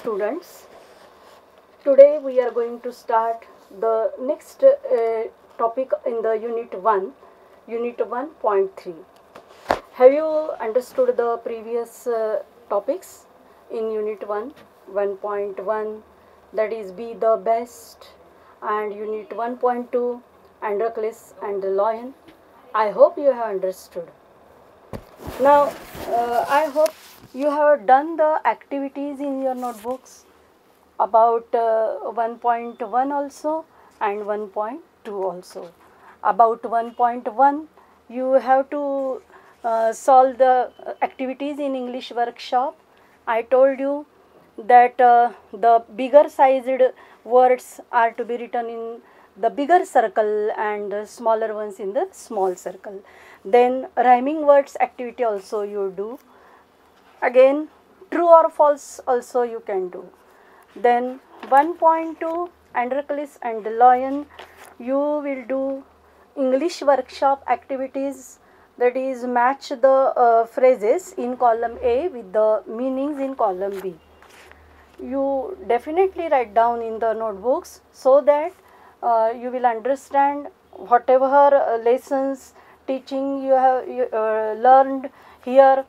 students. Today we are going to start the next topic in the unit 1.3. Have you understood the previous topics in unit 1.1, that is be the best, and unit 1.2 Androcles and the lion? I hope you have understood. Now I hope you have done the activities in your notebooks about 1.1 also and 1.2 also. About 1.1 you have to solve the activities in English workshop. I told you that the bigger sized words are to be written in the bigger circle and the smaller ones in the small circle. Then rhyming words activity also you do. Again, true or false also you can do. Then 1.2 Androcles and the lion, you will do English workshop activities, that is match the phrases in column A with the meanings in column B. You definitely write down in the notebooks so that you will understand whatever lessons teaching you have learned here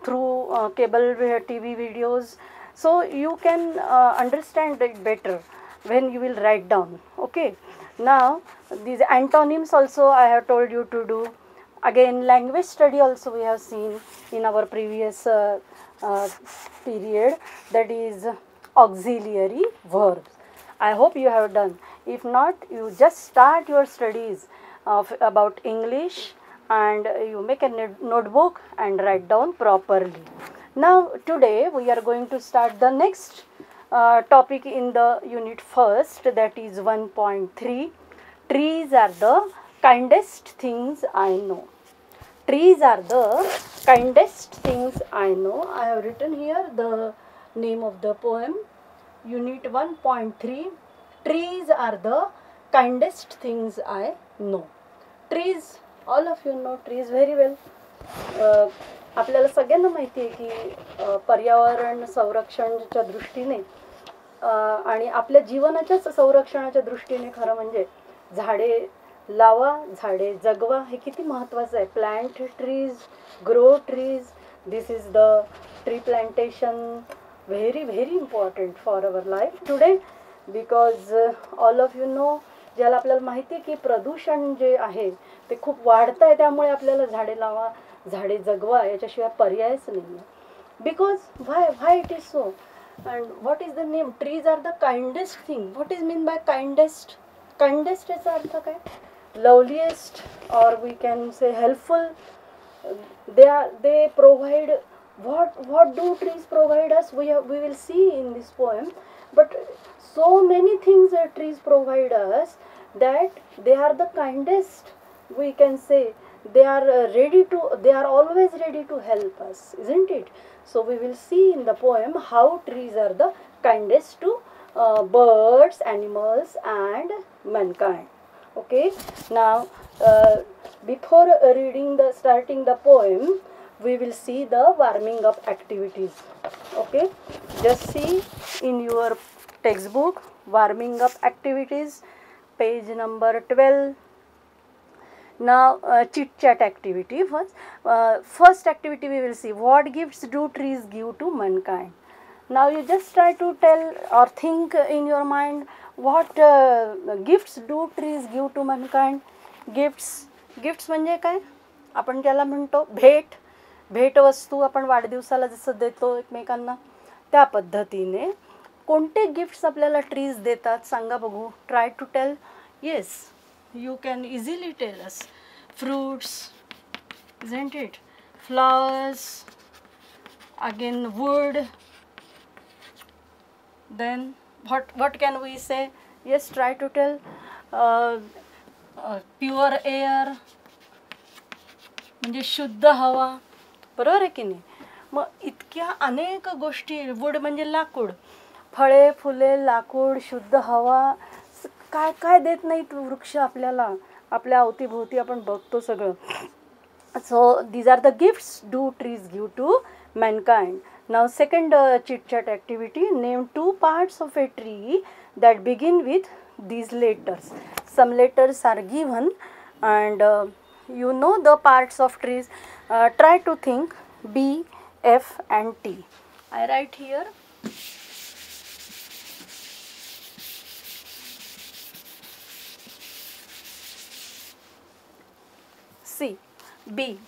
through cable TV videos. So you can understand it better when you will write down. Okay. Now these antonyms also I have told you to do. Again, language study also we have seen in our previous period, that is auxiliary verbs. I hope you have done. If not, you just start your studies about English and you make a notebook and write down properly. Now today we are going to start the next topic in the unit first, that is 1.3. Trees are the kindest things I know. Trees are the kindest things I know. I have written here the name of the poem. Unit 1.3. Trees are the kindest things I know. Trees, all of you know trees very well. आपल्याला सगळ्यांना माहिती आहे की पर्यावरण संरक्षणाच्या दृष्टीने आणि आपल्या जीवनाच्याच संरक्षणाच्या दृष्टीने खरं म्हणजे झाडे लावा, झाडे जगवा हे किती महत्त्वाचं आहे. Plant trees, grow trees. This is the tree plantation very very important for our life today, because all of you know, ज्याला आपल्याला माहिती आहे की प्रदूषण जे आहे ते खूप वाढत आहे, त्यामुळे आपल्याला झाडे लावा, झाडे जगवा याच्याशिवाय पर्यायच नाही आहे. Because why it is so and what is the name? Trees are the kindest thing. What is mean by kindest? Kindest याचा अर्थ काय? Loveliest, or we can say helpful. They provide what do trees provide us? We will see in this poem, but so many things that trees provide us, that they are the kindest. We can say they are always ready to help us, isn't it? So we will see in the poem how trees are the kindest to birds, animals and mankind. Okay, now before starting the poem, we will see the warming up activities. Okay, just see in your textbook warming up activities, page number 12. Now chit chat activity first. First activity we will see, what gifts do trees give to mankind? Now you just try to tell or think in your mind, what gifts do trees give to mankind? Gifts म्हणजे काय? आपण त्याला म्हणतो भेट वस्तू. आपण वाढदिवसाला जसं देतो एकमेकांना, त्या पद्धतीने कोणते गिफ्ट्स आपल्याला ट्रीज देतात सांगा बघू. Try to tell. Yes, you can easily tell us. Fruits, isn't it? Flowers, again wood. Then what can we say? Yes, try to tell. Pure air, म्हणजे शुद्ध हवा. बरोबर आहे की नाही? मग इतक्या अनेक गोष्टी. वूड म्हणजे लाकूड. फळे, फुले, लाकूड, शुद्ध हवा, काय काय देत नाहीत वृक्ष आपल्याला. आपल्या अवतीभोवती आपण बघतो सगळं. So these are the gifts do trees give to mankind. Now second chit chat activity, name two parts of a tree that begin with these letters. Some letters are given and you know the parts of trees. Try to think B, F and T. I write here. C, B.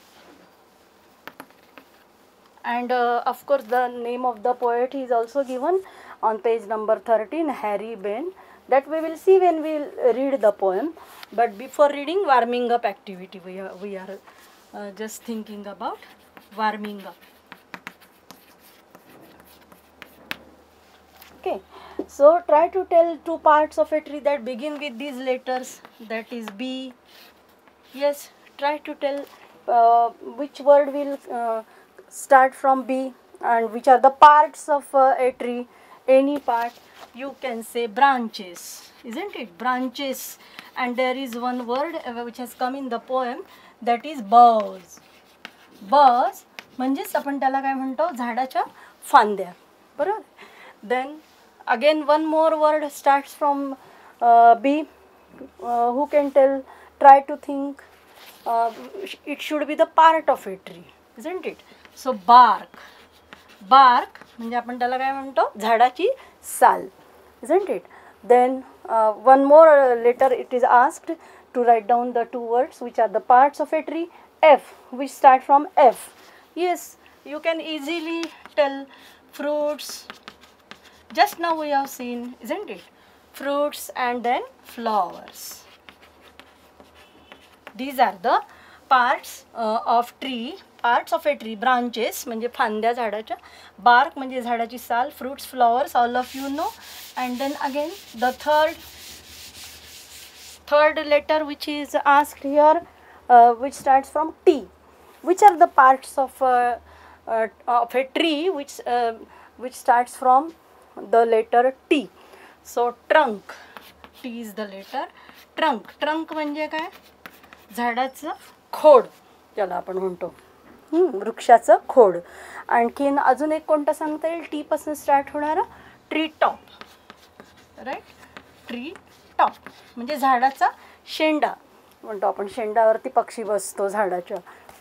And of course the name of the poet is also given on page number 13, Harry Bain. That we will see when we will read the poem. But before reading, warming up activity. We are just thinking about warming up. Okay. So try to tell two parts of a tree that begin with these letters. That is B. Yes. Try to tell which word will start from B and which are the parts of a tree. Any part. You can say branches, isn't it? Branches. And there is one word which has come in the poem, that is boughs. Boughs म्हणजेच आपण त्याला काय म्हणतो, झाडाच्या फांद्या, बरोबर. Then again one more word starts from B. Who can tell? Try to think. It should be the part of a tree, isn't it? So bark. Bark म्हणजे आपण त्याला काय म्हणतो, झाडाची साल, isn't it? Then one more letter it is asked to write down the two words which are the parts of a tree. F, which start from F. Yes, you can easily tell fruits. Just now we have seen, isn't it? Fruits and then flowers. These are the parts of tree. Parts of a tree. Branches म्हणजे फांद्या झाडाच्या, bark म्हणजे झाडाची साल, fruits, flowers, all of you know. And then again the third letter which is asked here, which starts from T. Which are the parts of a tree which starts from the letter T? So trunk. T is the letter. Trunk. Trunk म्हणजे काय, झाडाचं खोड त्याला आपण म्हणतो, वृक्षाचं खोड. आणखीन अजून एक कोणता सांगता येईल टी पासून स्टार्ट होणारा? Tree top, right. Tree top म्हणजे झाडाचा शेंडा म्हणतो आपण, शेंडावरती पक्षी बसतो झाडाच्या,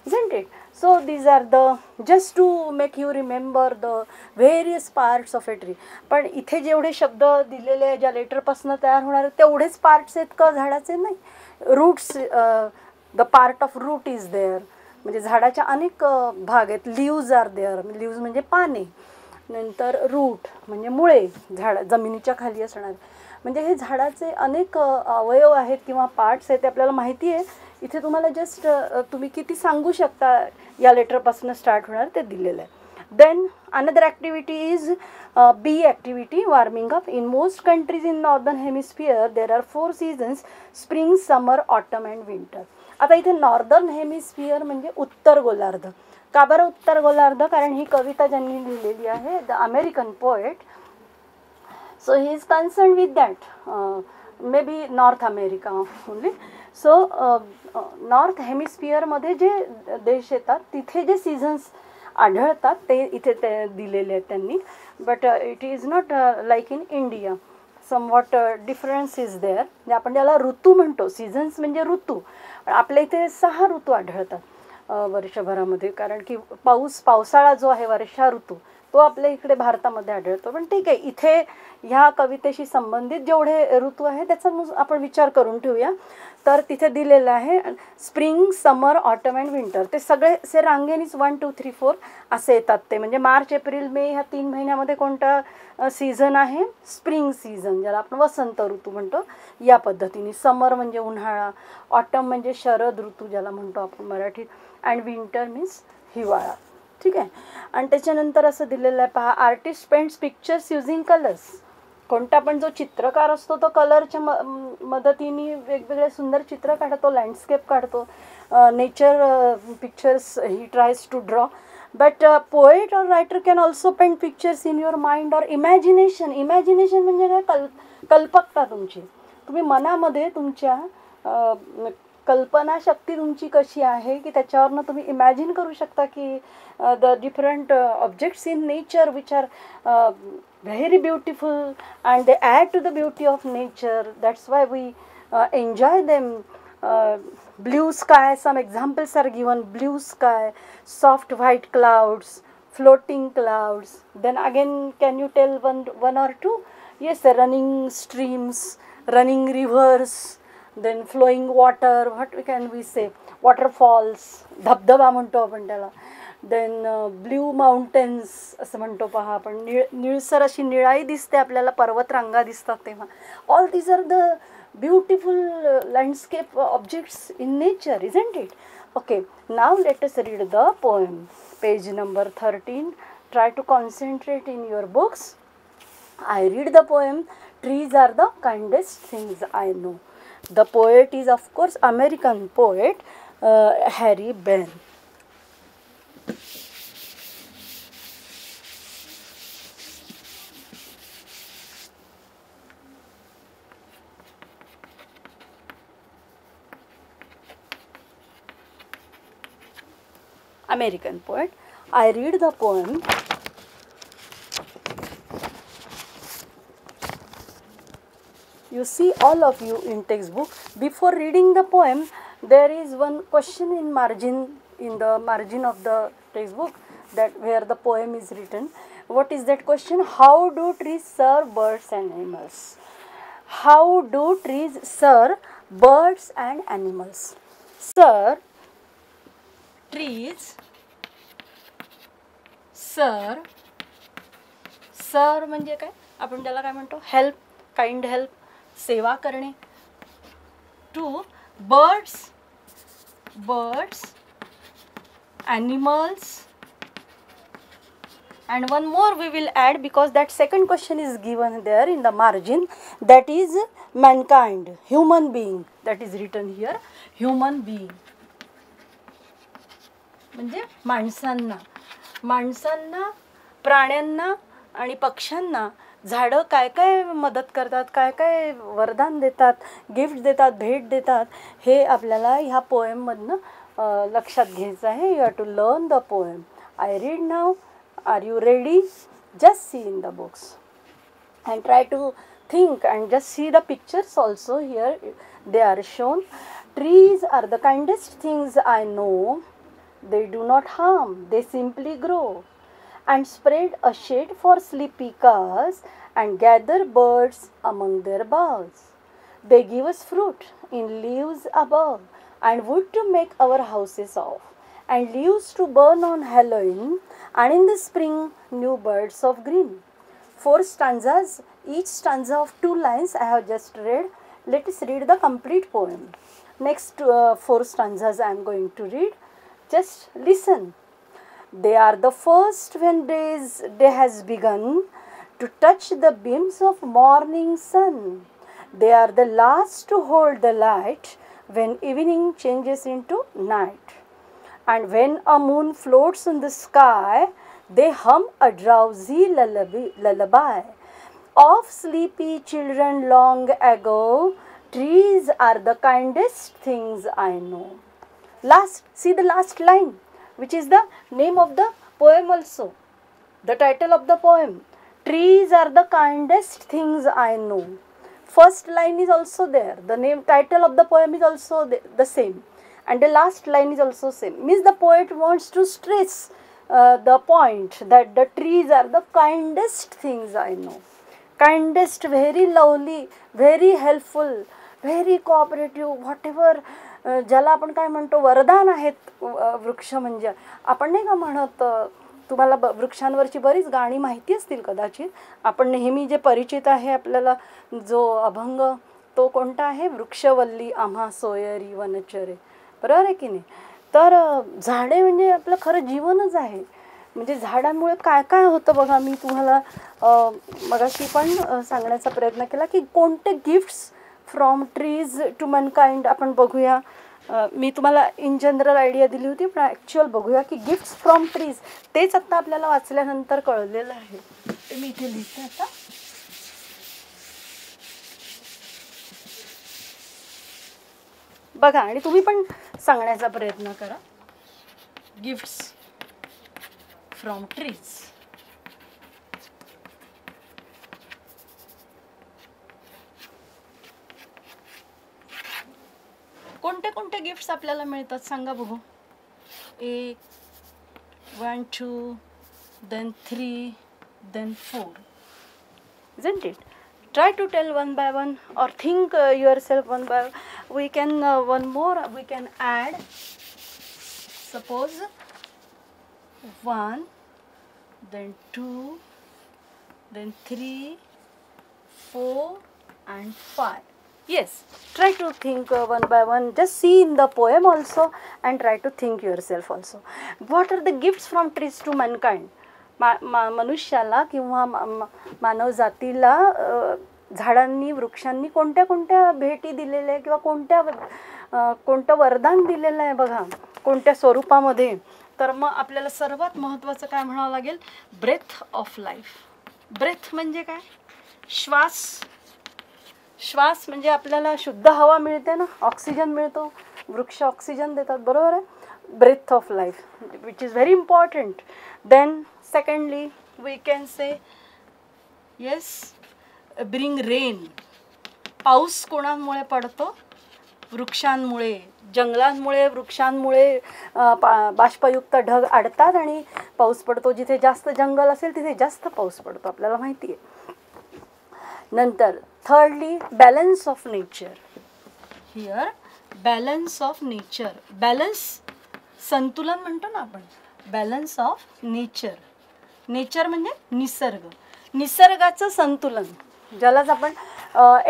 isn't it? So these are the, just to make you remember the various parts of a tree. पण इथे जेवढे शब्द दिलेले ज्या लेटरपासून तयार होणारे तेवढेच पार्ट्स आहेत का झाडाचे? नाही. Roots, the part of root is there, म्हणजे झाडाच्या अनेक भाग आहेत. लिव्ज आर देअर, लिव्ज म्हणजे पाने. नंतर रूट म्हणजे मुळे, झाड जमिनीच्या खाली असणार. म्हणजे हे झाडाचे अनेक अवयव आहेत किंवा पार्ट्स आहेत ते आपल्याला माहिती आहे. इथे तुम्हाला जस्ट तुम्ही किती सांगू शकता या लेटरपासून स्टार्ट होणार ते दिलेलं आहे. Then another activity is B activity, warming up. In most countries in northern hemisphere there are 4 seasons: spring, summer, autumn and winter. आता इथे नॉर्दर्न हेमिस्फियर म्हणजे उत्तर गोलार्ध. का बरं उत्तर गोलार्ध? कारण ही कविता ज्यांनी लिहिलेली आहे, the American poet, so he is concern with that, maybe North America only. So north हेमिस्फियरमध्ये जे देश येतात तिथे जे सीझन्स आढळतात ते इथे ते दिलेले आहेत त्यांनी. But it is not like in India. Somewhat difference is there. म्हणजे आपण त्याला ऋतू म्हणतो, सीझन्स म्हणजे ऋतू. आपल्या इथे 6 ऋतू आढळतात वर्षभरामध्ये, कारण की पावसाळा जो आहे वर्षा ऋतू तो आपल्या इकडे भारतामध्ये आढळतो. पण ठीक आहे, इथे ह्या कवितेशी संबंधित जेवढे ऋतू आहे त्याचा आपण विचार करून ठेवूया. तर तिथे दिलेलं आहे spring, summer, autumn and winter. ते सगळे से रांगेनीच 1 2 3 4 असे येतात. ते म्हणजे मार्च, एप्रिल, मे ह्या 3 महिन्यामध्ये कोणता सीझन आहे? स्प्रिंग सीझन, ज्याला आपण वसंत ऋतू म्हणतो या पद्धतीने. समर म्हणजे उन्हाळा, ऑटम म्हणजे शरद ऋतू ज्याला म्हणतो आपण मराठीत, अँड विंटर मीन्स हिवाळा. ठीक आहे. आणि त्याच्यानंतर असं दिलेलं आहे पहा, artist paints pictures using colours. कोणता पण जो चित्रकार असतो तो कलरच्या मदतीने वेगवेगळे सुंदर चित्र काढतो, लँडस्केप काढतो, nature pictures he tries to draw. But poet or writer can also paint pictures in your mind or imagination. Imagination म्हणजे काय? कल्पकता तुमची. तुम्ही मनामध्ये तुमच्या कल्पनाशक्ती तुमची कशी आहे की त्याच्यावरनं तुम्ही इमॅजिन करू शकता की the different objects in nature which are very beautiful and they add to the beauty of nature. That's why we enjoy them. Blue sky, some examples are given: blue sky, soft white clouds, floating clouds. Then again, can you tell one or two? Yes, running streams, running rivers, then flowing water. What can we say? Waterfalls, धबधबा म्हणतो आपण त्याला. Then blue mountains असं म्हणतो पहा आपण. निळसर अशी निळाई दिसते आपल्याला, पर्वतरांगा दिसतात तेव्हा. All these are the beautiful landscape objects in nature, isn't it? Okay, now let us read the poem. Page number 13. Try to concentrate in your books. I read the poem, trees are the kindest things I know. The poet is of course American poet Harry Behn. American poet. I read the poem. You see, all of you in textbook, before reading the poem, there is one question in the margin of the textbook, that where the poem is written. What is that question? How do trees serve birds and animals? How do trees serve birds and animals? Sir, trees sir म्हणजे काय? आपण त्याला काय म्हणतो? Help, kind help, सेवा करणे. To birds animals, and one more we will add because that second question is given there in the margin, that is mankind, human being, that is written here, human being. म्हणजे माणसांना, प्राण्यांना आणि पक्ष्यांना झाडं काय काय मदत करतात, काय काय वरदान देतात, गिफ्ट देतात, भेट देतात, हे आपल्याला ह्या पोएममधनं लक्षात घ्यायचं आहे. You have to learn the poem. I read now. Are you ready? Just see in the books and try to think and just see the pictures also here. They are shown. Trees are the kindest things I know. They do not harm, they simply grow and spread a shade for sleepy cows and gather birds among their boughs. They give us fruit in leaves above and wood to make our houses of, and leaves to burn on Halloween, and in the spring new birds of green. 4 stanzas, each stanza of 2 lines I have just read. Let us read the complete poem. Next 4 stanzas I am going to read. Just listen. They are the first when day has begun to touch the beams of morning sun. They are the last to hold the light when evening changes into night. And when a moon floats in the sky, they hum a drowsy lullaby of sleepy children long ago. Trees are the kindest things I know. See the last line, which is the name of the poem also. The title of the poem. Trees are the kindest things I know. First line is also there. The title of the poem is also the same. And the last line is also same. Means the poet wants to stress the point that the trees are the kindest things I know. Kindest, very lovely, very helpful, very cooperative, whatever. ज्याला आपण काय म्हणतो, वरदान आहेत वृक्ष. म्हणजे आपण नाही का म्हणत, तुम्हाला वृक्षांवरची बरीच गाणी माहिती असतील कदाचित. आपण नेहमी जे परिचित आहे आपल्याला जो अभंग, तो कोणता आहे? वृक्षवल्ली आम्हा सोयरी वनचरे, बरोबर आहे की नाही? तर झाडे म्हणजे आपलं खरं जीवनच आहे. म्हणजे झाडांमुळे काय काय होतं बघा. मी तुम्हाला मगाशी पण सांगण्याचा प्रयत्न केला की कोणते gifts from trees to Mankind आपण बघूया. मी तुम्हाला इन जनरल आयडिया दिली होती, पण ॲक्च्युअल बघूया की गिफ्ट्स फ्रॉम ट्रीज, तेच आत्ता आपल्याला वाचल्यानंतर कळलेलं आहे. ते मी इथे लिहिते आता. बघा आणि तुम्ही पण सांगण्याचा प्रयत्न करा. Gifts from trees. कोणते कोणते गिफ्ट्स आपल्याला मिळतात सांगा बघू. 1 1 2 then 3 then 4, isn't it? Try to tell one by one or think yourself one by one. We can one more we can add. Suppose 1 then 2 then 3 4 and 5. Yes, try to think one by one. Just see in the poem also and try to think yourself also. What are the gifts from trees to mankind? मनुष्याला किंवा मानव जातीला झाडांनी वृक्षांनी कोणत्या कोणत्या भेटी दिलेल्या आहे किंवा कोणतं वरदान दिलेलं आहे बघा, कोणत्या स्वरूपामध्ये. तर मग आपल्याला सर्वात महत्त्वाचं काय म्हणावं लागेल, ब्रेथ ऑफ लाईफ. ब्रेथ म्हणजे काय, श्वास. श्वास म्हणजे आपल्याला शुद्ध हवा मिळते ना, ऑक्सिजन मिळतो, वृक्ष ऑक्सिजन देतात, बरोबर आहे. Breath of life which is very important. Then secondly we can say yes bring rain. पाऊस कोणामुळे पडतो, वृक्षांमुळे, जंगलांमुळे, वृक्षांमुळे बाष्पयुक्त ढग अडतात आणि पाऊस पडतो. जिथे जास्त जंगल असेल तिथे जास्त पाऊस पडतो, आपल्याला माहिती आहे. नंतर thirdly balance of nature. Here balance of nature. Balance संतुलन म्हणतो ना आपण, बॅलन्स ऑफ नेचर. नेचर म्हणजे निसर्ग, निसर्गाचं संतुलन, ज्यालाच आपण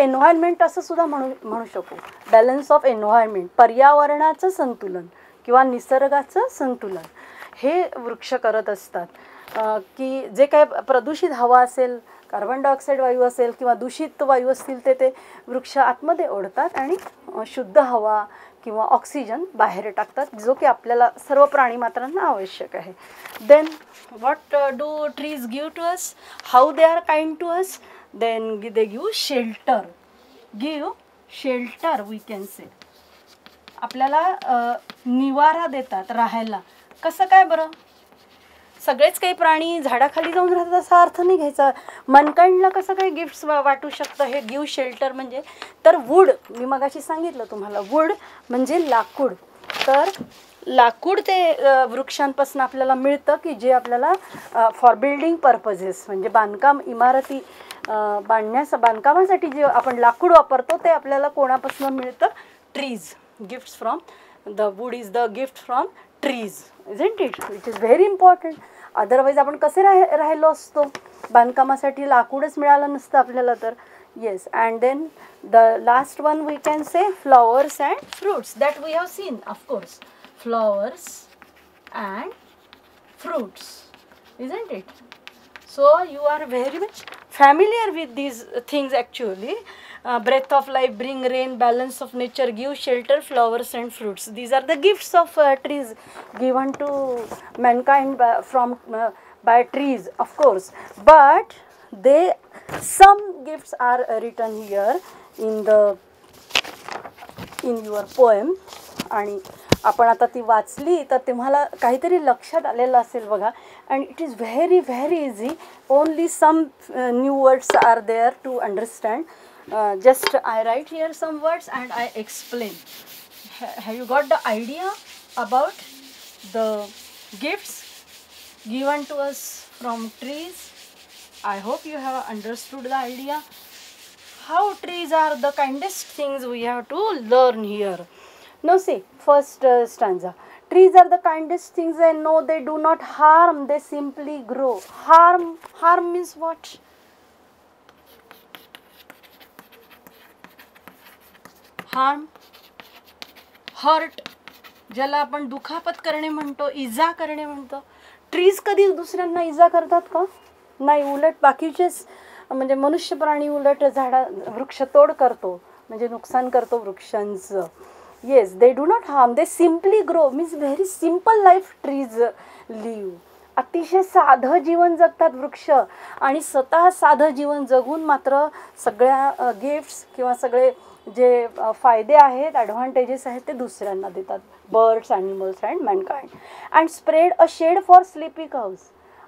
एन्व्हायरमेंट असं सुद्धा म्हणू शकू. बॅलन्स ऑफ एन्व्हायरमेंट, पर्यावरणाचं संतुलन किंवा निसर्गाचं संतुलन हे वृक्ष करत असतात. की जे काय प्रदूषित हवा असेल, कार्बन डायऑक्साईड वायू असेल किंवा दूषित वायू असतील ते वृक्ष आतमध्ये ओढतात आणि शुद्ध हवा किंवा ऑक्सिजन बाहेर टाकतात, जो की आपल्याला सर्व प्राणीमात्रांना आवश्यक आहे. Then what do trees give to us, how they are kind to us. Then they give shelter. Give shelter we can say. आपल्याला निवारा देतात राहायला. कसं काय बरं, सगळेच काही प्राणी झाडाखाली जाऊन राहतात असा अर्थ नाही घ्यायचा. मनकाइंडला कसं काही गिफ्ट्स वाटू शकतं हे गिव्ह शेल्टर म्हणजे. तर वूड, मी मगाशी सांगितलं तुम्हाला, वूड म्हणजे लाकूड. तर लाकूड ते वृक्षांपासून आपल्याला मिळतं की जे आपल्याला फॉर बिल्डिंग पर्पजेस म्हणजे बांधकाम, इमारती बांधकामासाठी जे आपण लाकूड वापरतो ते आपल्याला कोणापासून मिळतं, trees. Gifts from the wood is the gift from trees, isn't it, which is very important. Otherwise आपण कसे राहिलो असतो, बांधकामासाठी लाकूडच मिळालं नसतं आपल्याला तर. Yes. And then the last one we can say flowers and fruits that we have seen. Of course flowers and fruits, isn't it? So you are very much familiar with these things actually. Breath of life, bring rain, balance of nature, give shelter, flowers and fruits. These are the gifts of trees given to mankind by trees, of course. But some gifts are written here in your poem. आणि आपण आता ती वाचली तर तुम्हाला काहीतरी लक्षात आलेलं असेल बघा. And it is very very easy. Only some new words are there to understand. Just I write here some words and I explain. Have you got the idea about the gifts given to us from trees? I hope you have understood the idea. How trees are the kindest things we have to learn here. Now see, first stanza. Trees are the kindest things and no, they do not harm, they simply grow. Harm means what? Harm, hurt, ज्याला आपण दुखापत करणे म्हणतो, इजा करणे म्हणतो. Trees कधी दुसऱ्यांना इजा करतात का? नाही. उलट बाकीचेच म्हणजे मनुष्य प्राणी उलट वृक्षतोड करतो, म्हणजे नुकसान करतो वृक्षांचं. Yes, they do not harm, they simply grow. Means very simple life trees live. अतिशय साधं जीवन जगतात वृक्ष आणि स्वतः साधं जीवन जगून मात्र सगळ्या गिफ्ट्स किंवा सगळे जे फायदे आहेत, ॲडव्हान्टेजेस आहेत ते दुसऱ्यांना देतात. Birds, animals and mankind. And spread a shade for sleepy cows.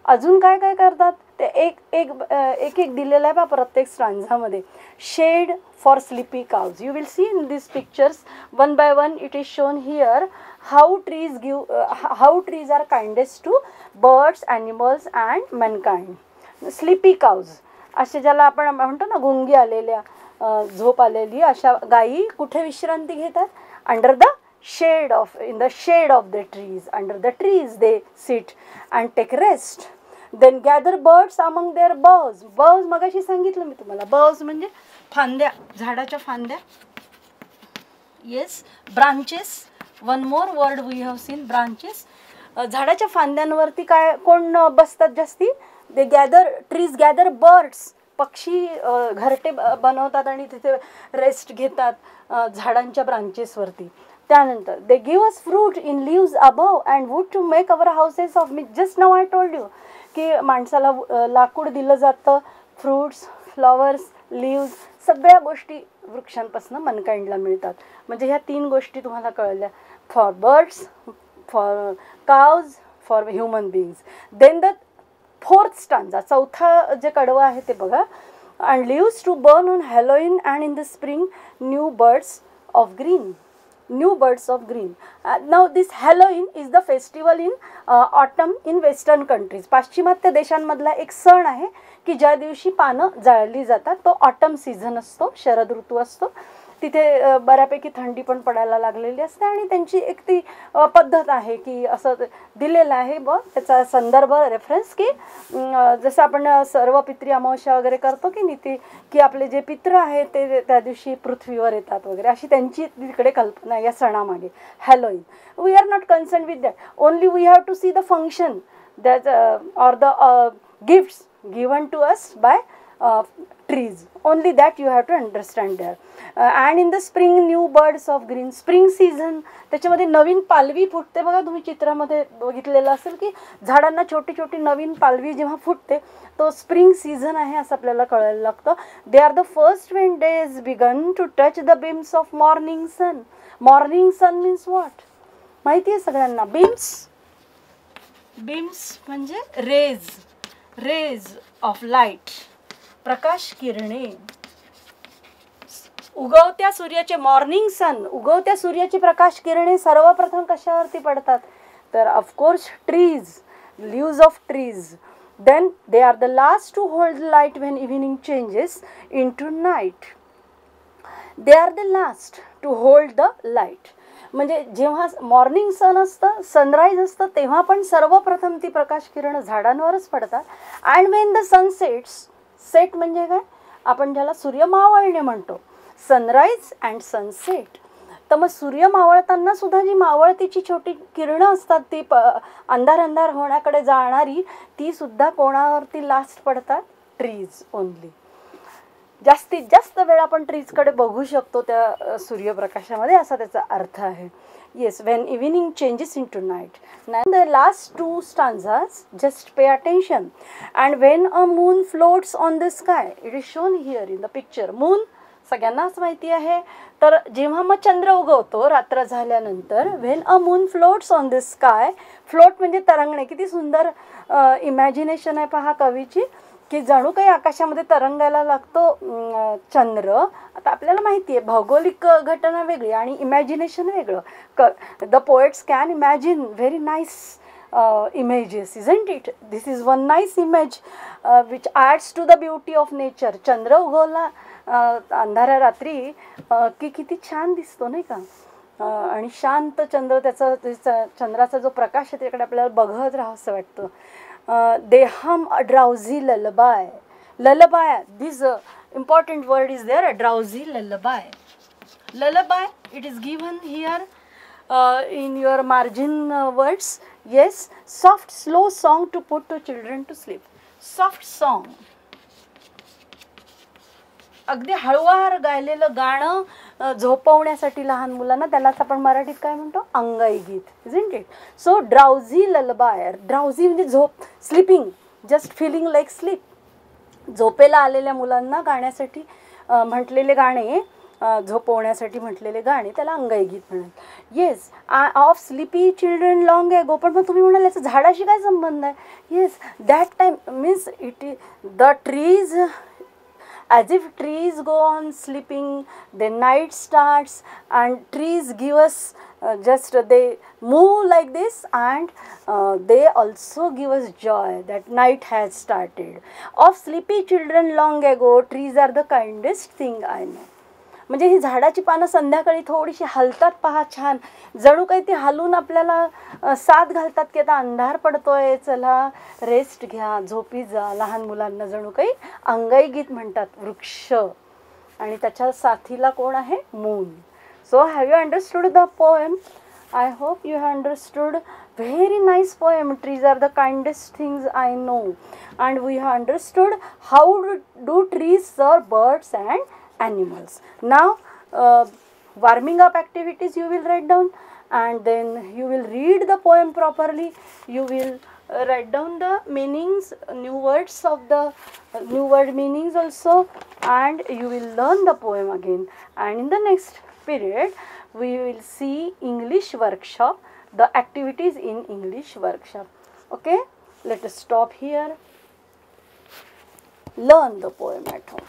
अजून काय काय करतात ते एक एक एक एक दिलेलं आहे बा प्रत्येक स्ट्रांझामध्ये. Shade for sleepy cows. You will see in this pictures one by one it is shown here how trees are kindest to birds, animals and mankind. Sleepy cows असे ज्याला आपण म्हणतो ना गुंगी आलेल्या, झोप आलेली अशा गायी कुठे विश्रांती घेतात? Under the shade of, in the shade of the trees. Under the trees they sit and take rest. Then gather birds among their birds. Birds मगाशी सांगितलं मी तुम्हाला, बर्ड्स म्हणजे फांद्या, झाडाच्या फांद्या. Yes, branches. One more word we have seen, branches. झाडाच्या फांद्यांवरती काय कोण बसतात जास्ती? They gather, trees gather birds. पक्षी घरटे बनवतात आणि तिथे रेस्ट घेतात झाडांच्या ब्रांचेसवरती. त्यानंतर they give us fruit in leaves above and wood to make our houses of. मी just now I told you की माणसाला लाकूड दिलं जातं, फ्रूट्स, फ्लॉवर्स, लीव्ज, सगळ्या गोष्टी वृक्षांपासून मनकाइंडला मिळतात. म्हणजे ह्या 3 गोष्टी तुम्हाला कळल्या. For birds, for cows, for human beings. Then the 4th stanza, चौथा जे कडवं आहे ते बघा. And leaves to burn on Halloween and in the spring new birds of green. New birds of green. Now this Halloween is the festival in autumn in western countries. पाश्चिमात्य देशांमधला एक सण आहे की ज्या दिवशी पानं जाळली जातात. तो ऑटम सीझन असतो, शरद ऋतू असतो. तिथे बऱ्यापैकी थंडी पण पडायला लागलेली असते आणि त्यांची एक ती पद्धत आहे की असं दिलेलं आहे ब त्याचा संदर्भ रेफरन्स की जसं आपण सर्व पितृ अमावस्या वगैरे करतो की नीती की आपले जे पितृ आहेत ते त्या दिवशी पृथ्वीवर येतात वगैरे, अशी त्यांची तिकडे कल्पना या सणामागे. Halloween. We are not concern with that. Only we have to see the function that or the gifts given to us by trees. Only that you have to understand there. And in the spring new birds of green. Spring season, त्याच्यामध्ये नवीन पालवी फुटते बघा. तुम्ही चित्रामध्ये बघितलेलं असेल की झाडांना छोटी छोटी नवीन पालवी जेव्हा फुटते तो स्प्रिंग सीझन आहे असं आपल्याला कळायला लागतं. दे are the first when days begun to touch the beams of morning sun. Morning sun means what? माहिती आहे सगळ्यांना? beams म्हणजे रेज ऑफ लाईट, प्रकाश किरणे. उगवत्या सूर्याचे, मॉर्निंग सन, उगवत्या सूर्याची प्रकाश किरणे सर्वप्रथम कशावरती पडतात? तर of course trees, leaves of trees. Then they are the last to hold light when evening changes in to night. They are the last to hold the light. म्हणजे जेव्हा मॉर्निंग सन असतं, सनराईज असतं, तेव्हा पण सर्वप्रथम ती प्रकाश किरण झाडांवरच पडतात. And when the sun set म्हणजे काय? आपण ज्याला सूर्य मावळणे म्हणतो. Sunrise and sunset. तर मग सूर्य मावळताना सुद्धा जी मावळतीची छोटी किरणं असतात ती अंधार होण्याकडे जाणारी, ती सुद्धा कोणावरती लास्ट पडतात? Trees only. जास्तीत जास्त वेळ आपण ट्रीजकडे बघू शकतो त्या सूर्यप्रकाशामध्ये, असा त्याचा अर्थ आहे. Yes, when evening changes into night. Now the last 2 stanzas, just pay attention. And when a moon floats on the sky, it is shown here in the picture. Moon सगळ्यांनाच माहिती आहे. तर जेव्हा मग चंद्र उगवतो रात्र झाल्यानंतर, when a moon floats on the sky, float म्हणजे तरंगणे. किती सुंदर इमॅजिनेशन आहे पहा कवीची की जणू काही आकाशामध्ये तरंगायला लागतो चंद्र. आता आपल्याला माहिती आहे भौगोलिक घटना वेगळी आणि इमॅजिनेशन वेगळं. The poets can imagine very nice images, isn't it? This is one nice image which adds to the beauty of nature. चंद्र उगवला अंधाऱ्या रात्री की किती छान दिसतो नाही का? आणि शांत चंद्र, त्याचा चंद्राचा जो प्रकाश आहे त्याकडे आपल्याला बघत राहावंसं वाटतं. They hum a drowsy lullaby. Lullaby, this important word is there, a drowsy lullaby. Lullaby, it is given here in your margin words. Yes, soft slow song to put to children to sleep. Soft song. अगदी हळुवार गायलेलं गाणं झोपवण्यासाठी लहान मुलांना, त्यालाच आपण मराठीत काय म्हणतो, अंगाई गीत, isn't it. So drowsy lullaby, drowsy म्हणजे झोप, sleeping, just feeling like sleep. झोपेला आलेल्या मुलांना गाण्यासाठी म्हटलेले गाणे, झोपवण्यासाठी म्हटलेले गाणे, त्याला अंगाई गीत म्हणतात. Yes, of sleepy children long ago. पण मग तुम्ही म्हणाल याचा झाडाशी काय संबंध आहे? Yes, that time means it is the trees, as if trees go on sleeping, then night starts and trees give us just they move like this, and they also give us joy that night has started. Of sleepy children long ago, trees are the kindest thing I know. म्हणजे ही झाडाची पानं संध्याकाळी थोडीशी हलतात पहा, छान, जणू काही ती हलून आपल्याला साथ घालतात की आता अंधार पडतोय, चला रेस्ट घ्या, झोपी जा. लहान मुलांना जणू काही अंगाई गीत म्हणतात वृक्ष, आणि त्याच्या साथीला कोण आहे, moon. So have you understood the poem? I hope you have understood. Very nice poem. Trees are the kindest things I know, and we have understood how do trees serve birds and animals. Now warming up activities you will write down, and then you will read the poem properly. You will write down the meanings, new words of the new word meanings also, and you will learn the poem again. And in the next period we will see English workshop, the activities in English workshop. Okay, let us stop here. Learn the poem at home.